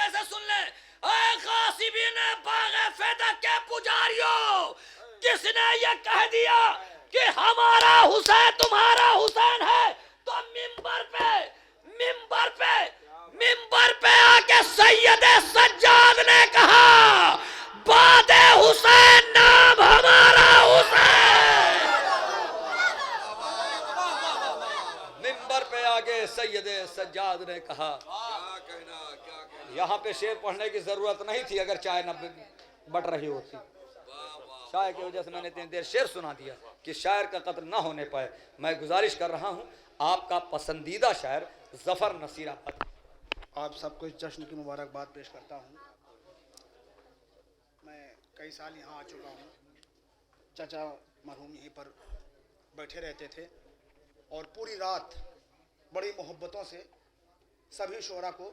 धीरे से सुन ले। ऐ गासिबीन बाग़े फ़ेदा के पुजारियों, किसने ये कह दिया कि हमारा हुसैन तुम्हारा हुसैन है? तो मिंबर पे आके सैयदे सज्जाद ने कहा, बादे हुसैन नाम हमारा हुसैन। मिंबर पे आगे सैयदे सज्जाद ने कहा। यहाँ पे शेर पढ़ने की जरूरत नहीं थी अगर चाय न बट रही होती। शायर की वजह से मैंने इतनी देर शेर सुना दिया कि शायर का कत्ल ना होने पाए। मैं गुजारिश कर रहा हूँ आपका पसंदीदा शायर जफर नसीराबाद। आप सबको इस जश्न की मुबारकबाद पेश करता हूँ। मैं कई साल यहाँ आ चुका हूँ। चाचा मरहूम यहीं पर बैठे रहते थे और पूरी रात बड़ी मोहब्बतों से सभी शोरा को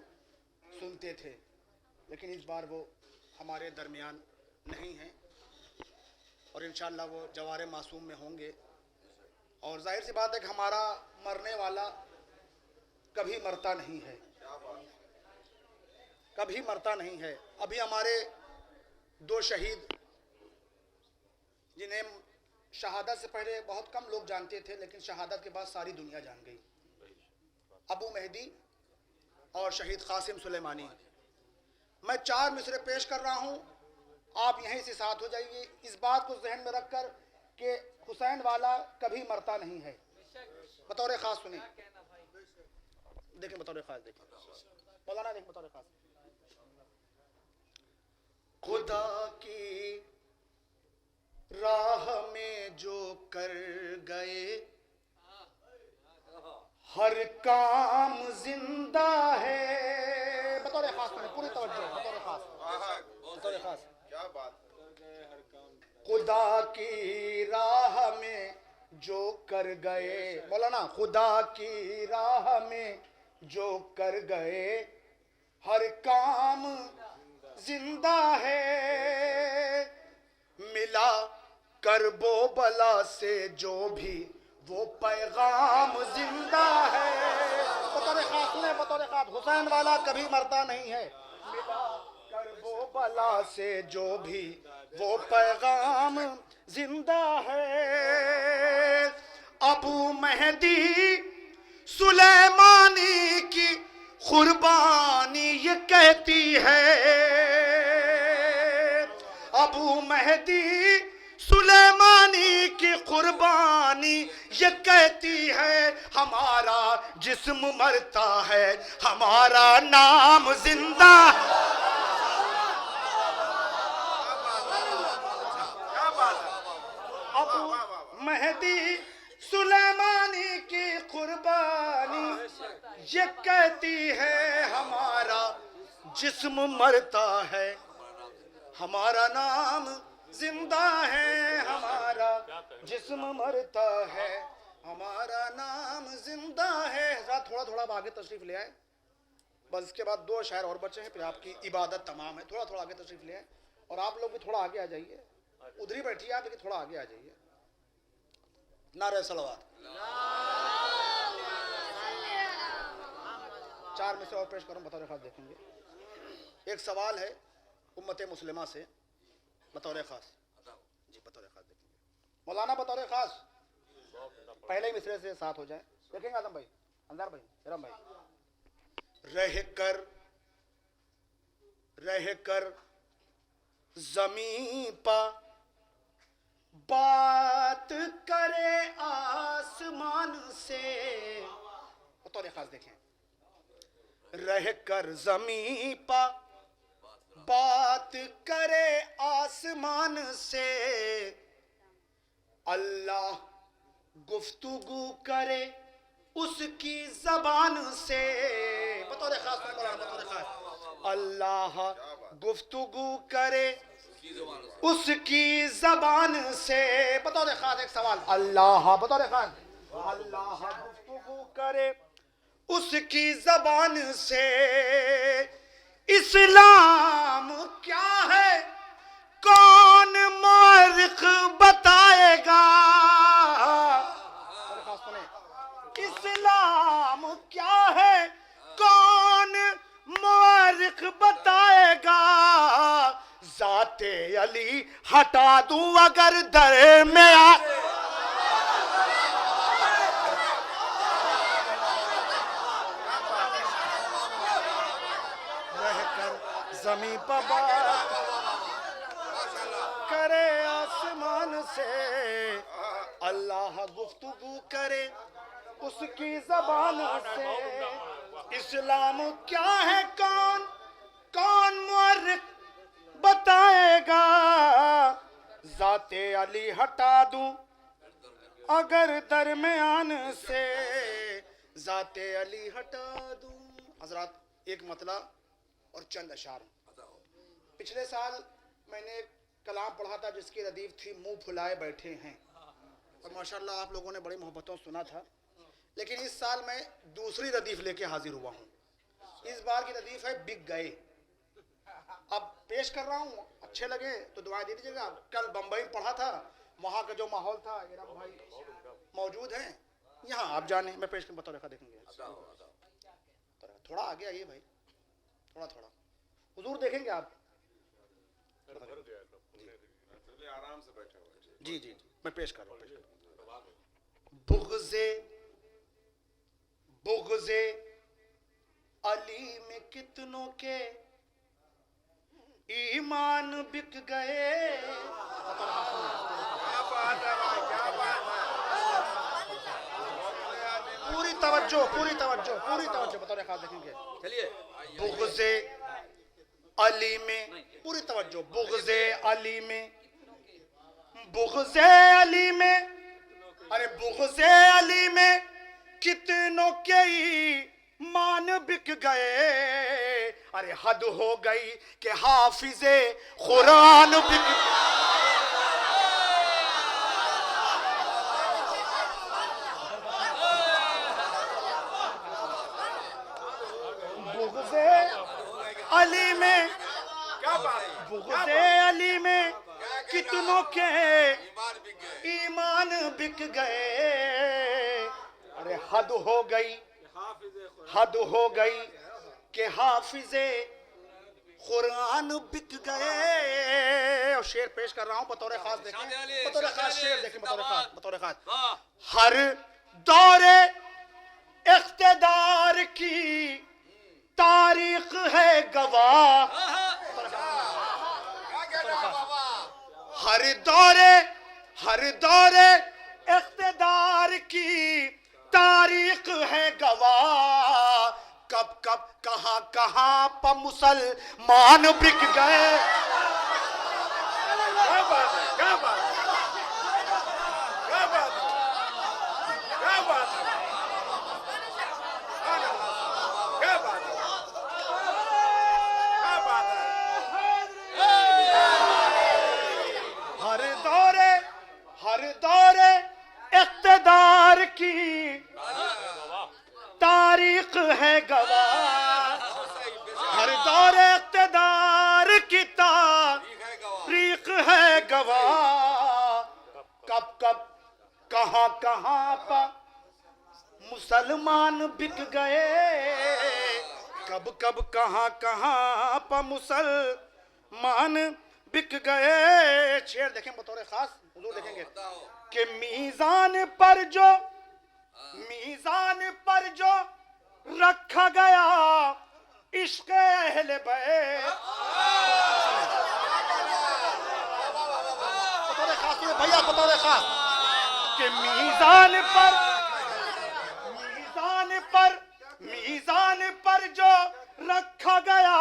सुनते थे, लेकिन इस बार वो हमारे दरमियान नहीं हैं और इंशाअल्लाह वो जवारे मासूम में होंगे। और जाहिर सी बात है कि हमारा मरने वाला कभी मरता नहीं है, कभी मरता नहीं है। अभी हमारे दो शहीद जिन्हें शहादत से पहले बहुत कम लोग जानते थे, लेकिन शहादत के बाद सारी दुनिया जान गई, अबू मेहदी और शहीद कासिम सुलेमानी। मैं 4 मिसरे पेश कर रहा हूँ, आप यहीं से साथ हो जाइए इस बात को जहन में रखकर कि हुसैन वाला कभी मरता नहीं है। बतौर खास सुनिए, देखें बतौर खास, देखें मौलाना, देखें बतौर खास। खुदा की राह में जो कर गए हर काम जिंदा है। बतौर खास सुनिए, पूरी तवज्जो, बतौर खास, बतौर खास। क्या बात। खुदा की राह में जो कर गए, मौलाना, खुदा की राह में जो कर गए हर काम जिंदा है। मिला करबो बला से जो भी वो पैगाम जिंदा है। बतौर खास सुने, बतौर खास, हुसैन वाला कभी मरता नहीं है। मिला करबो बला से जो भी वो पैगाम जिंदा है। अबू मेहदी सुलेमानी की कुर्बानी ये कहती है। अबू मेहदी सुलेमानी की कुर्बानी ये कहती है, हमारा जिस्म मरता है हमारा नाम जिंदा। अबू मेहदी सुलेमानी की कुर्बानी ये कहती है, हमारा जिस्म मरता है हमारा नाम जिंदा है। हमारा जिस्म मरता है हमारा नाम जिंदा है। थोड़ा थोड़ा आगे तशरीफ ले आए, बस इसके बाद 2 शायर और बचे हैं, फिर आपकी इबादत तमाम है। थोड़ा थोड़ा आगे तशरीफ ले आए और आप लोग भी थोड़ा आगे आ जाइए। उधर ही बैठिए आप, लेकिन थोड़ा आगे आ जाइए। नारे सलवात। 4 में से और पेश करूं, बतौर खास देखेंगे। एक सवाल है उम्मत मुस्लिमा से, बतौर खास जी, बतौर खास देखेंगे। मौलाना बतौर खास पहले ही मिसरे से साथ हो जाए। देखेंगे आदम भाई, अंदर भाई, इरम भाई। रह कर जमीन पा बात करे आसमान से। बतौर खास देखें। रह कर जमीन पा बात करे आसमान से, अल्लाह गुफ्तगू करे उसकी जबान से। बतौर खास, बतौर खास, अल्लाह गुफ्तगू करे उसकी जबान से। बतौर खास एक सवाल, अल्लाह, बतौर खास, अल्लाह गुफ्तगू करे उसकी जबान से। इस्लाम क्या है कौन मौरिख बताएगा। इस्लाम क्या है कौन मौरिख बता जाते अली हटा दूं अगर दर में आ रहकर जमीन पर बात करे आसमान से, अल्लाह गुफ्तगू करे उसकी जबान से। इस्लाम क्या है कौन कौन मुअर्रिख बताएगा, जाते अली हटा दूं अगर दरमियान से, जाते अली हटा दूं। हजरात, एक मतला और चंद अशार। पिछले साल मैंने कलाम पढ़ा था जिसकी रदीफ थी मुंह फुलाए बैठे हैं, और माशाल्लाह आप लोगों ने बड़ी मोहब्बतों सुना था। लेकिन इस साल मैं दूसरी रदीफ लेके हाजिर हुआ हूँ। इस बार की रदीफ है बिक गए। अब पेश कर रहा हूँ, अच्छे लगे तो दुआएं दे दीजिएगा। कल बम्बई में पढ़ा था, वहाँ का जो माहौल था, इरम भाई मौजूद हैं यहाँ, आप जाने मैं पेश कर बता रखा देखेंगे। थोड़ा आगे आइए भाई, थोड़ा थोड़ा हुजूर देखेंगे आप। आराम से बैठे हुए। जी जी जी मैं पेश कर रहा हूँ। बुग़्ज़े बुग़्ज़े अली में कितनों के ईमान बिक गए। क्या बात है भाई, क्या बात है। पूरी तवज्जो पूरी तवज्जो पूरी तवज्जो बतौर खास देखेंगे। चलिए, बुग़्ज़े अली में पूरी तवज्जो। बुग़्ज़े अली में, बुग़्ज़े अली में, अरे बुग़्ज़े अली में कितनों के ईमान बिक गए। अरे हद हो गई कि हाफिज़े कुरान बिक। बुग़्ज़े अली में, क्या बात है। बुग़्ज़े अली में कितनों के ईमान बिक गए। ईमान बिक गए। अरे हद हो गई, हद हो गई कि हाफिज़े कुरान बिक गए। और शेर पेश कर रहा हूं बतौर खास देखें, बतौर खास शेर देखें, बतौर खास, बतौर खास। हर दौरे इख्तिदार की तारीख है गवाह। क्या कहना है बाबा। हर दौरे इख्तिदार की तारीख है गवाह। कब कब कहां कहां पर मुसलमान बिक गए। क्या बात है, क्या बात है, क्या बात है, क्या बात है, क्या बात है, क्या बात है। हर दौरे इख्तिदार की तारीख है गवाह। हर दौरे इख्तिदार की तारीख है गवाह। कब कब कहां कहां पर मुसलमान बिक गए। कब कब कहां कहां पर मुसलमान बिक गए। शेर देखें बतौर खास, हुजूर देखेंगे कि मीज़ान पर जो रखा गया इश्क़ अहले बैत। बतौर खास भैया, बतौर खास कि मीज़ान पर जो रखा गया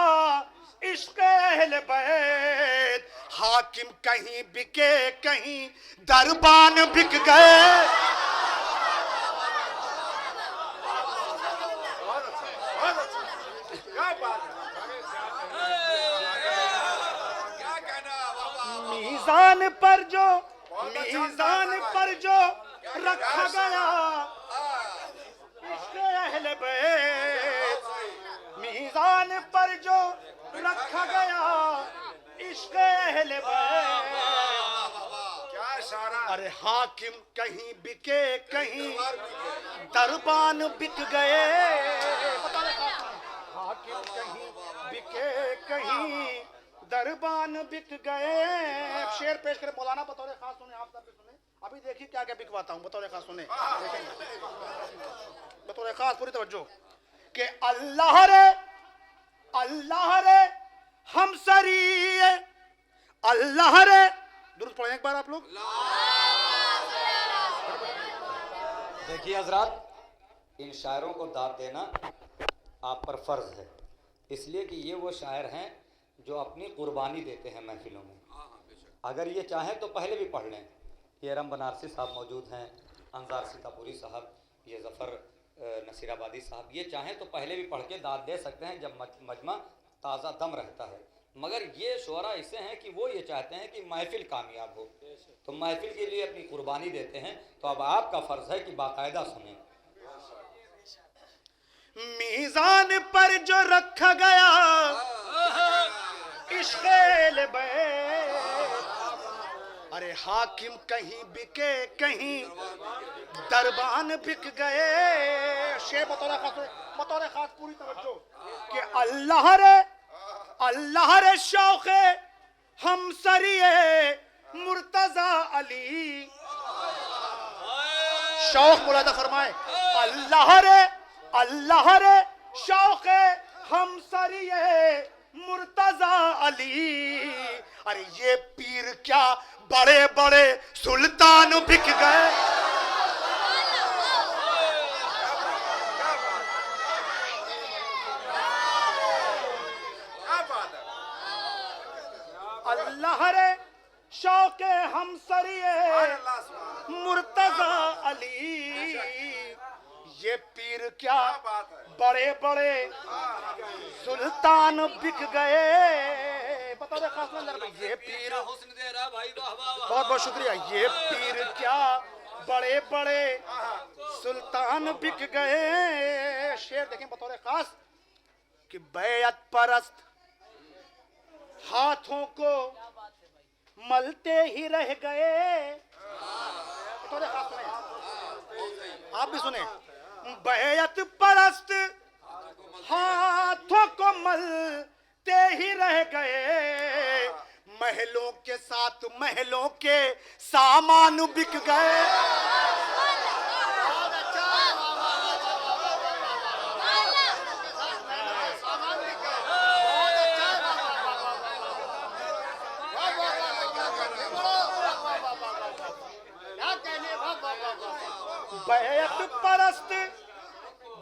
इश्क़ अहले बैत। हाकिम कहीं बिके कहीं दरबान बिक गए। क्या बात है, क्या कहना है बाबा। मीज़ान पर जो रखा गया इश्क़ अहले बैत। मीज़ान पर जो रखा गया इश्क़ अहले बैत। क्या इशारा। अरे हाकिम कहीं बिके कहीं दरबान बिक गए। हाकिम कहीं बिके कहीं दरबान बिक गए। शेर पेश करें मौलाना बतौर खास सुने, आप सब भी सुने। अभी देखिए क्या क्या बिकवाता हूँ, बतौर खास सुने, बतौर खास पूरी तवज्जो। कि अल्लाह रे हम सरिए, अल्लाह रे, दुरूद पढ़ें एक बार आप लोग। देखिए हजरात, इन शायरों को दाद देना आप पर फर्ज है, इसलिए कि ये वो शायर हैं जो अपनी कुर्बानी देते हैं महफिलों में। अगर ये चाहें तो पहले भी पढ़ लें। ये रम बनारसी साहब मौजूद हैं, अंजार सीतापुरी साहब, ये ज़फ़र नसीराबादी साहब, ये चाहें तो पहले भी पढ़ के दाद दे सकते हैं जब मजमा ताज़ा दम रहता है। मगर ये शुअरा ऐसे हैं कि वो ये चाहते हैं कि महफिल कामयाब हो, तो महफिल के लिए अपनी कुर्बानी देते हैं। तो अब आपका फ़र्ज़ है कि बाकायदा सुनें। मीज़ान पर जो रखा गया इश्क़ बे, अरे हाकिम कहीं बिके कहीं दरबान बिक गए। शेर बतौर खास पूरी तवज्जो। कि अल्लाह रे शौक़े हम सरिए मुर्तज़ा अली। शौक़ मुलादा फरमाए। अल्लाह रे शौक़े हम सरिए मुर्तज़ा अली। अरे ये पीर क्या बड़े बड़े सुल्तान बिक गए। अल्लाह रे शौक़े हम सरिए मुर्तज़ा अली। ये पीर क्या बड़े बड़े सुल्तान बिक गए। बता दे खास में, ये पीर बहुत बहुत शुक्रिया। ये पीर क्या बड़े बड़े सुल्तान बिक गए। शेर देखें बतौर खास कि बैअत परस्त हाथों को मलते ही रह गए। बतौर खास सुने, आप भी सुने। बैअत परस्त हाथों को मलते ही रह गए। महलों के साथ महलों के सामान बिक गए।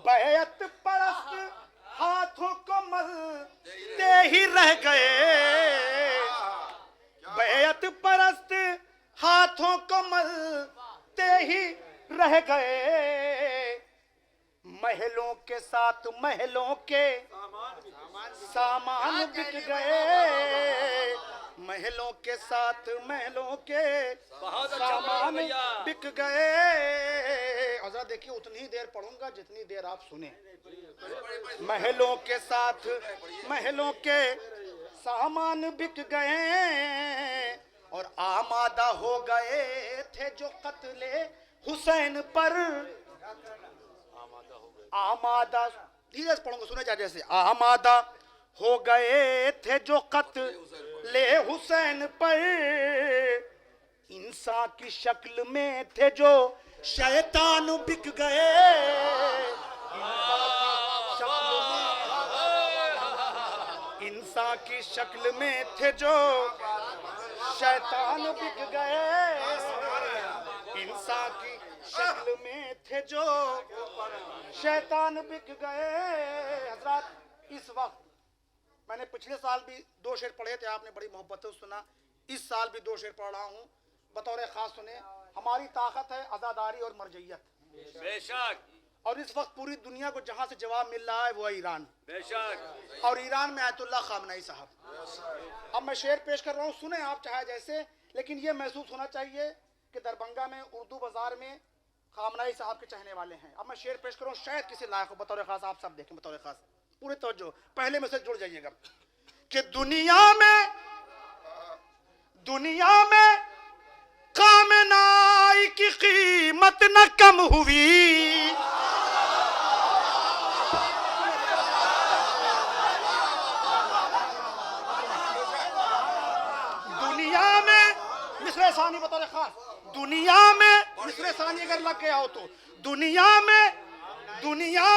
बैअत परस्त हाथों को मलते ही रह गए। बैअत परस्त हाथों को मलते ही रह गए। महलों के साथ महलों के सामान बिक गए। महलों के साथ महलों के सामान बिक गए। और देखिए उतनी ही देर पढ़ूंगा जितनी देर आप सुने। महलों के साथ महलों के सामान बिक गए और आमादा हो गए थे जो कत्ले हुसैन पर। आमादा, धीरे से पढ़ूंगा, सुने जा जैसे। आमादा हो गए थे जो कत्ले हुसैन पर। इंसान की शक्ल में थे जो शैतान बिक गए। इंसान की शक्ल में थे जो शैतान बिक गए। इंसान की शक्ल में थे जो शैतान बिक गए। हजरात, इस वक्त मैंने पिछले साल भी 2 शेर पढ़े थे, आपने बड़ी मोहब्बत से सुना। इस साल भी 2 शेर पढ़ रहा हूँ, बतौर खास सुने। हमारी ताकत है आज़ादारी और मरजइयत, बेशक। और इस वक्त पूरी दुनिया को जहाँ से जवाब मिल रहा है वो है ईरान, बेशक। और ईरान में आयतुल्लाह खामनई साहब। अब मैं शेर पेश कर रहा हूँ, सुने आप चाहे जैसे, लेकिन ये महसूस होना चाहिए कि दरभंगा में उर्दू बाजार में खामनई साहब के चाहने वाले हैं। अब मैं शेर पेश कर रहा हूँ, शायद किसी लायक हो। बतौर खास आप सब देखें, बतौर खास पूरे तवज्जो, पहले में से जुड़ जाइएगा। कि दुनिया में खामनई की कीमत न कम हुई। सानी बतौर खास, दुनिया में मिसरे सानी अगर लग गया हो तो दुनिया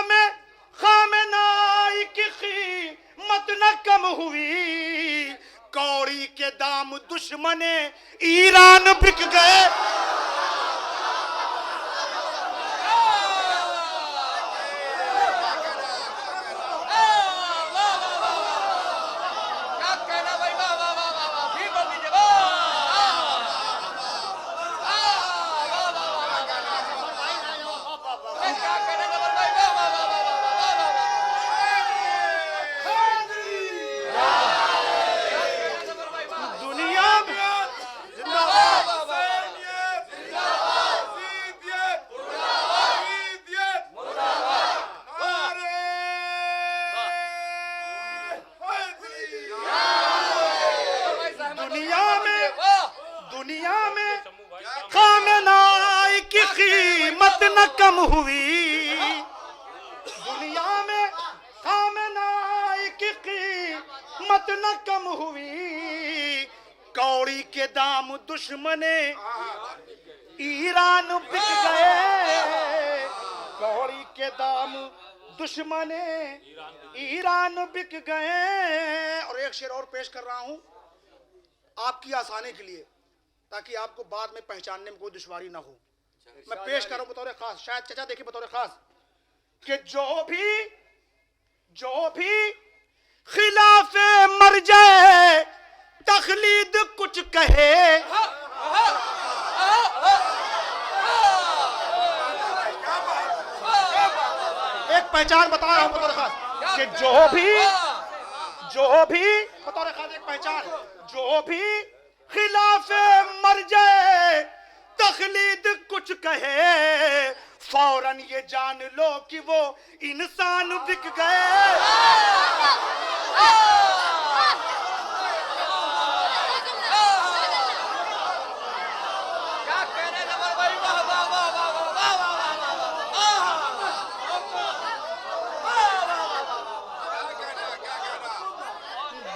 में खामेनाई की कीमत न कम हुई, कौड़ी के दाम दुश्मने ईरान बिक गए। दुनिया में खामेनाई की कीमत न कम हुई, दुनिया में खामेनाई की कीमत न कम हुई, कौड़ी के दाम दुश्मने ईरान बिक गए, कौड़ी के दाम दुश्मने ईरान बिक गए। और एक शेर और पेश कर रहा हूं आपकी आसानी के लिए, ताकि आपको बाद में पहचानने में कोई दुश्वारी ना हो। मैं पेश कर रहा हूं बतौर खास, शायद चचा देखिए बतौर खास, कि जो भी खिलाफे मर जाए तखलीद कुछ कहे, एक पहचान बता रहा हूं बतौर खास, कि जो भी बतौर खास एक पहचान, जो भी खिलाफे मर जाए तखलीद कुछ कहे, फौरन ये जान लो कि वो इंसान बिक गए।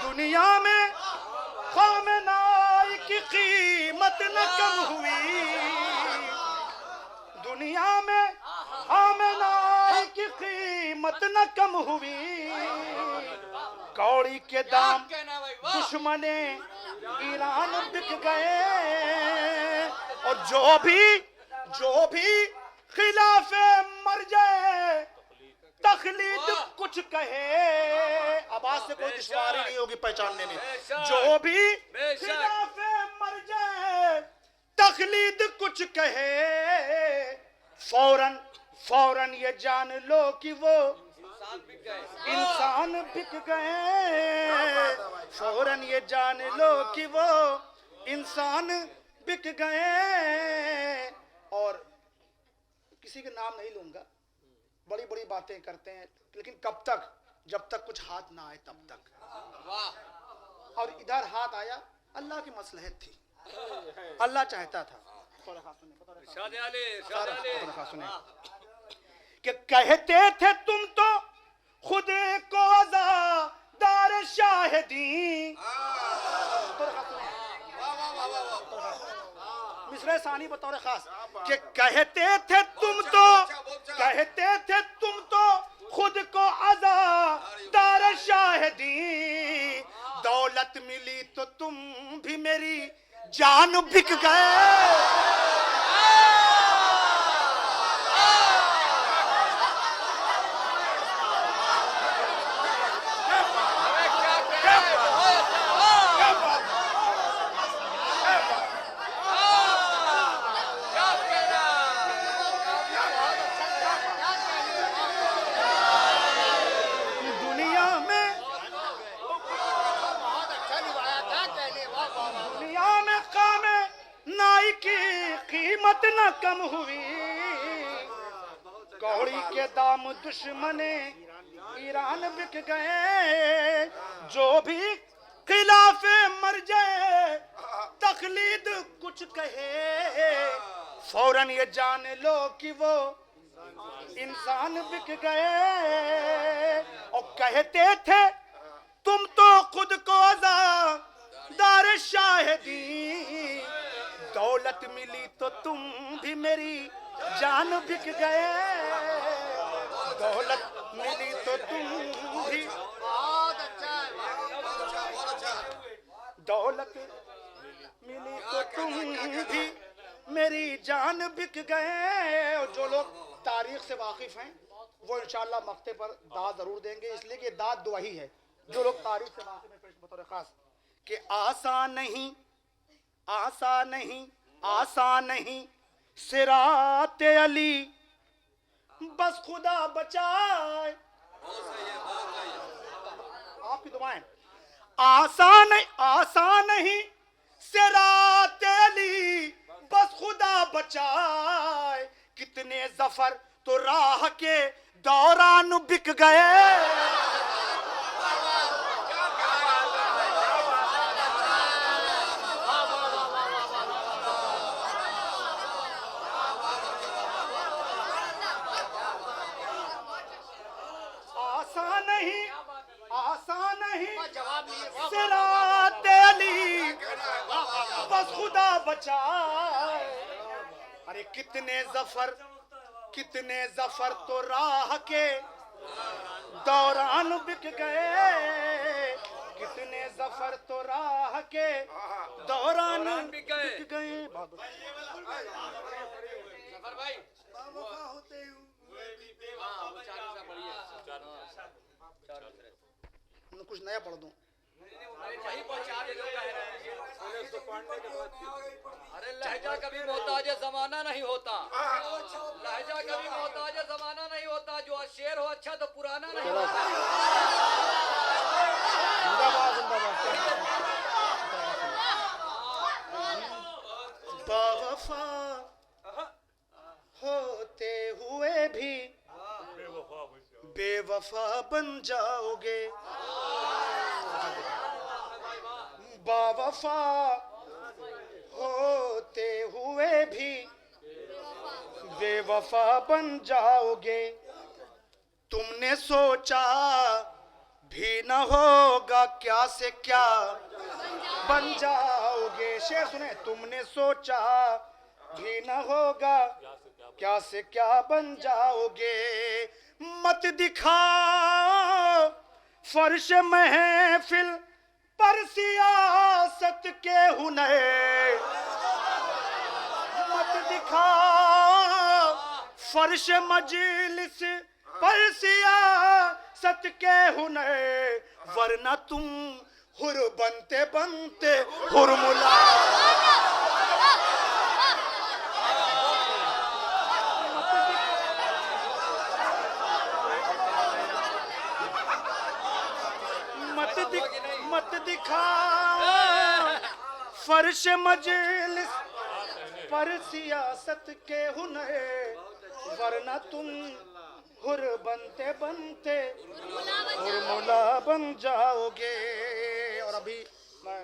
दुनिया में खामेनाई की कीमत न कम हुई, दुनिया में खामेनाई की कीमत न कम हुई, कौड़ी के दाम दुश्मने ईरान बिक गए। और जो भी खिलाफे मर जाए तखलीद कुछ कहे, आवाज से कोई दुश्वारी नहीं होगी पहचानने में, जो भी खिलाफे मर जाए तखलीद कुछ कहे, फौरन ये जान लो कि वो इंसान बिक गए, फौरन ये जान लो कि वो इंसान बिक गए। और किसी के नाम नहीं लूंगा, बड़ी बड़ी बातें करते हैं, लेकिन कब तक, जब तक कुछ हाथ ना आए तब तक। और इधर हाथ आया, अल्लाह की मसलहत थी, अल्लाह चाहता था। कि कहते थे तुम तो खुद को आज़ादार शाहिदी, मिसरे सानी बतौर खास, कि कहते थे तुम तो खुद को आज़ादार शाहिदी, दौलत मिली तो तुम भी मेरी जान बिक गए। कीमत न कम हुई, कौड़ी के दाम दुश्मने ईरान बिक गए। जो भी खिलाफे मर जाए तकलीद कुछ कहे, फौरन ये जान लो कि वो इंसान बिक गए। और कहते थे तुम तो खुद को आज़ादार शाहिदी, दौलत मिली तो तुम भी मेरी जान बिक गए, दौलत मिली तो तुम भी, दौलत मिली तो तुम भी मेरी जान बिक गए। और जो लोग तारीख से वाकिफ हैं वो इंशाअल्लाह मक्ते पर दाद जरूर देंगे, इसलिए कि दाद दुआही है। जो लोग तारीख से वाकिफ हैं बतौर खास कि आसान नहीं, आसान नहीं, आसान नहीं सिरात अली, बस खुदा बचाए। आपकी दुआएं। आसान आसान नहीं सिरात अली, बस खुदा बचाए। कितने जफर तो राह के दौरान बिक गए, आसान नहीं, आसान नहीं सिरात अली, बस खुदा बचाए। अरे कितने जफर तो राह के दौरान बिक गए, कितने जफर तो राह के दौरान बिक गए। कुछ नया पढ़ दूं? अरे लहजा कभी मोहताज जमाना नहीं होता, लहजा कभी मोहताज जमाना नहीं होता। जो शेर हो अच्छा तो पुराना नहीं होता। बावफा होते हुए भी बेवफा बन जाओगे, बावफा होते हुए भी बेवफा बन जाओगे। तुमने सोचा भी न होगा क्या से क्या बन जाओगे। शेर सुने। तुमने सोचा भी न होगा क्या से क्या बन जाओगे। मत दिखाओ फर्श महफिल पर सियासत के हुनर, मत दिखाओ फर्श मजलिस पर सियासत के हुनर, वरना तुम हुर बनते बनते हुरमुला। मत दिखा फर्श मजलिस पर सियासत के हुनर, वरना तुम हुर बनते बनते हुरमुला बन जाओगे। और अभी मैं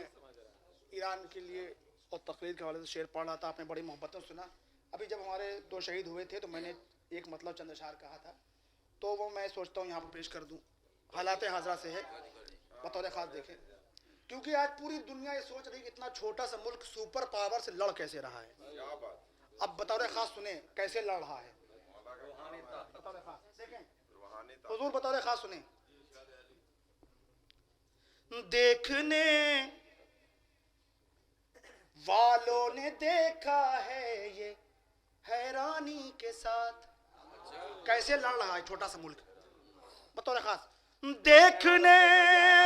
ईरान के लिए और तकरीर के हवाले से शेर पढ़ रहा था, आपने बड़ी मोहब्बतों सुना। अभी जब हमारे 2 शहीद हुए थे तो मैंने एक मतलब चंद अशार कहा था, तो वो मैं सोचता हूँ यहाँ पर पेश कर दूँ। हालात हाजरा से है, बतौर खास देखें, क्योंकि आज पूरी दुनिया ये सोच रही है कि इतना छोटा सा मुल्क सुपर पावर से लड़ कैसे रहा है। अब बतौर खास सुने कैसे लड़ रहा है, बतौर खास देखें हुजूर, बतौर खास सुने। देखने वालों ने देखा है ये हैरानी के साथ, कैसे लड़ रहा है छोटा सा मुल्क, बतौर खास। देखने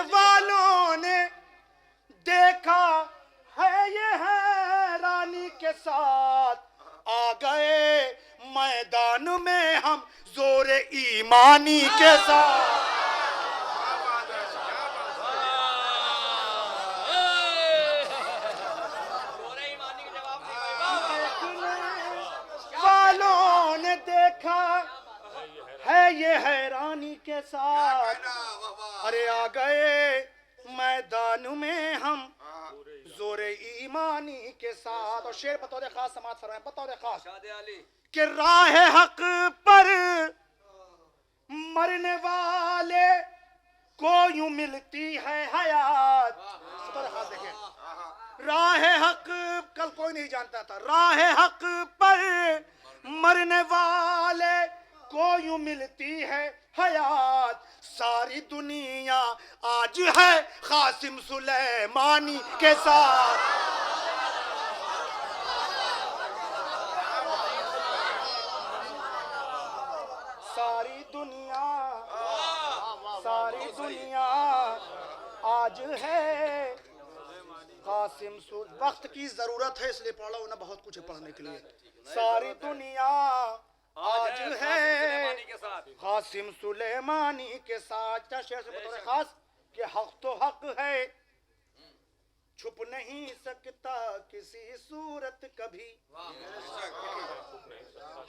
वालों ने देखा है ये हैरानी के साथ, आ गए मैदान में हम जोरे ईमानी के साथ। वालों ने देखा है ये हैरानी के साथ, अरे आ गए मैदान में हम जोरे ईमानी के साथ। और शेर बतौर खास समाज फरमाएं, बतौर खास कि राह हक पर मरने वाले को यूं मिलती है हयात। बतौर खास देखें, राह हक कल लफ्ज कोई नहीं जानता था। राह हक पर मरने वाले को यूं मिलती है हयात, सारी दुनिया आज है कासिम सुलेमानी के साथ। सारी दुनिया आज है कासिम सुल। वक्त की जरूरत है इसलिए पढ़ा उन्हें बहुत कुछ है पढ़ने के लिए। सारी दुनिया आज है कासिम सुलेमानी के साथ। क्या शेर से बतौर खास कि हक तो हक है, छुप नहीं सकता किसी सूरत कभी।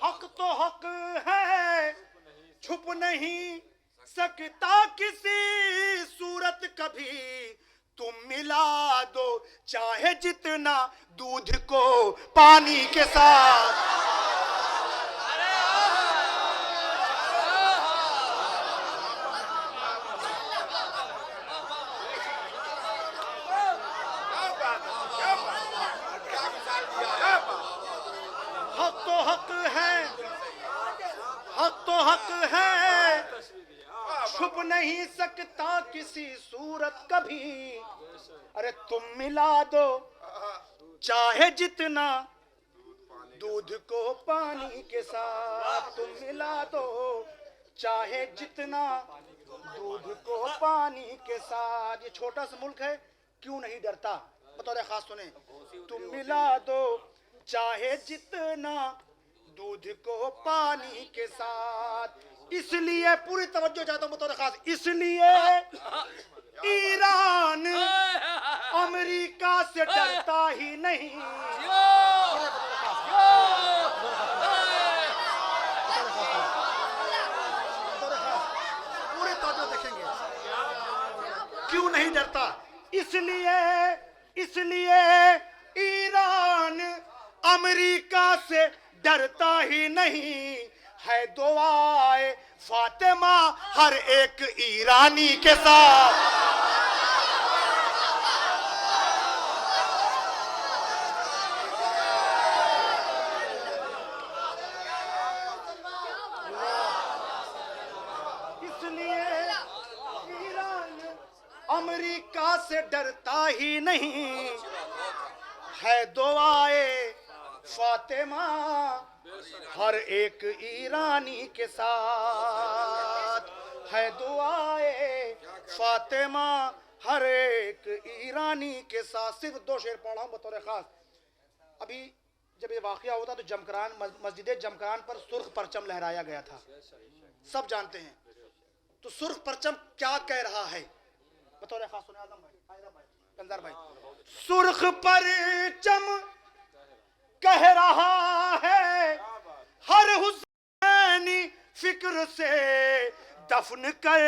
हक तो हक है, छुप नहीं सकता किसी सूरत कभी। तुम मिला दो चाहे जितना दूध को पानी के साथ। हक तो हक है, हक तो हक है, छुप नहीं सकता किसी सूरत कभी। अरे तुम मिला दो चाहे जितना दूध को पानी के साथ। तुम मिला दो चाहे जितना दूध को पानी के साथ। ये छोटा सा मुल्क है, क्यों नहीं डरता? बतौर खास सुने, तुम मिला दो चाहे जितना दूध को पानी के साथ। इसलिए पूरी तवज्जो चाहता हूं बतौर खास, इसलिए ईरान अमेरिका से डरता ही नहीं। पूरी तवज्जो देखेंगे क्यों नहीं डरता। इसलिए ईरान अमेरिका से डरता ही नहीं है। दुआए फातिमा हर एक ईरानी के साथ। इसलिए ईरान अमेरिका से डरता ही नहीं है। दुआए फातिमा हर एक ईरानी के साथ है। दुआए फातिमा हर एक ईरानी के साथ। सिर्फ दो शेर पढ़ा हूं बतौर खास। अभी जब ये वाकया होता तो जमकरान मस्जिद जमकरान पर सुर्ख परचम लहराया गया था, सब जानते हैं। तो सुर्ख परचम क्या कह रहा है बतौर खास सुने आजम भाई, कंदार भाई। सुर्ख परचम कह रहा है हर हुसैनी फिक्र से दफन कर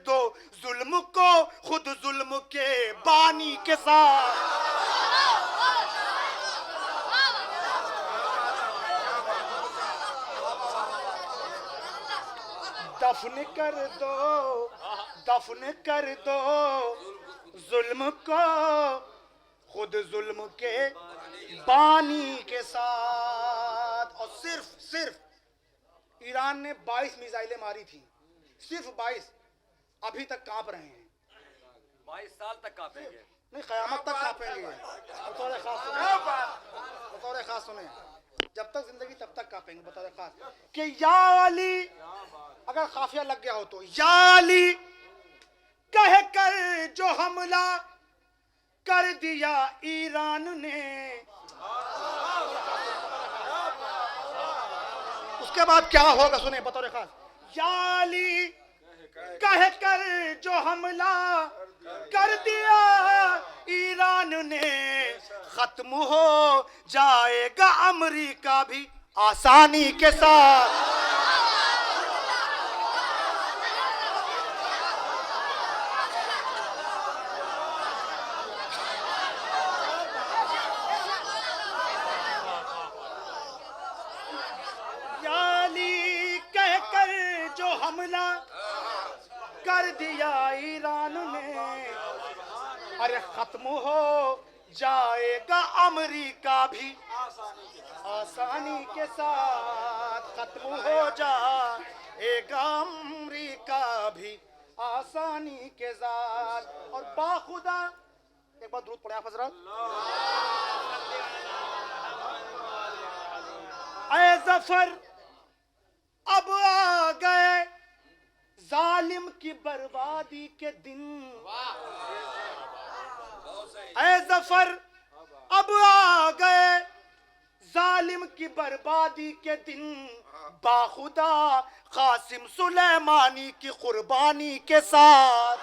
दो जुल्म को खुद जुल्म के बानी के साथ। दफन कर दो जुल्म को खुद जुल्म के बानी के साथ। और सिर्फ ईरान ने 22 मिसाइलें मारी थी, सिर्फ 22। अभी तक कांप रहे हैं। 22 साल तक कांपेंगे, नहीं क़यामत तक कांपेंगे। बतौर खास सुने, जब तक जिंदगी तब तक कांपेंगे। बतौर खास कि या अली, अगर काफिया लग गया हो तो या अली कह कर जो हमला कर दिया ईरान ने, उसके बाद क्या होगा सुने बतौर खास। या अली कह कर जो हमला कर दिया ईरान ने, खत्म हो जाएगा अमेरिका भी आसानी के साथ। हमला कर दिया ईरान ने, अरे खत्म हो जाएगा अमेरिका भी आसानी के साथ, खत्म हो जाएगा अमेरिका भी आसानी के साथ। और बाखुदा एक बार दुरूद पढ़े आप हजरत। ऐ जफर अब आ गए जालिम की बर्बादी के दिन, ऐ जफर अब आ गए जालिम की बर्बादी के दिन, बाखुदा कासिम सुलेमानी की कुर्बानी के साथ।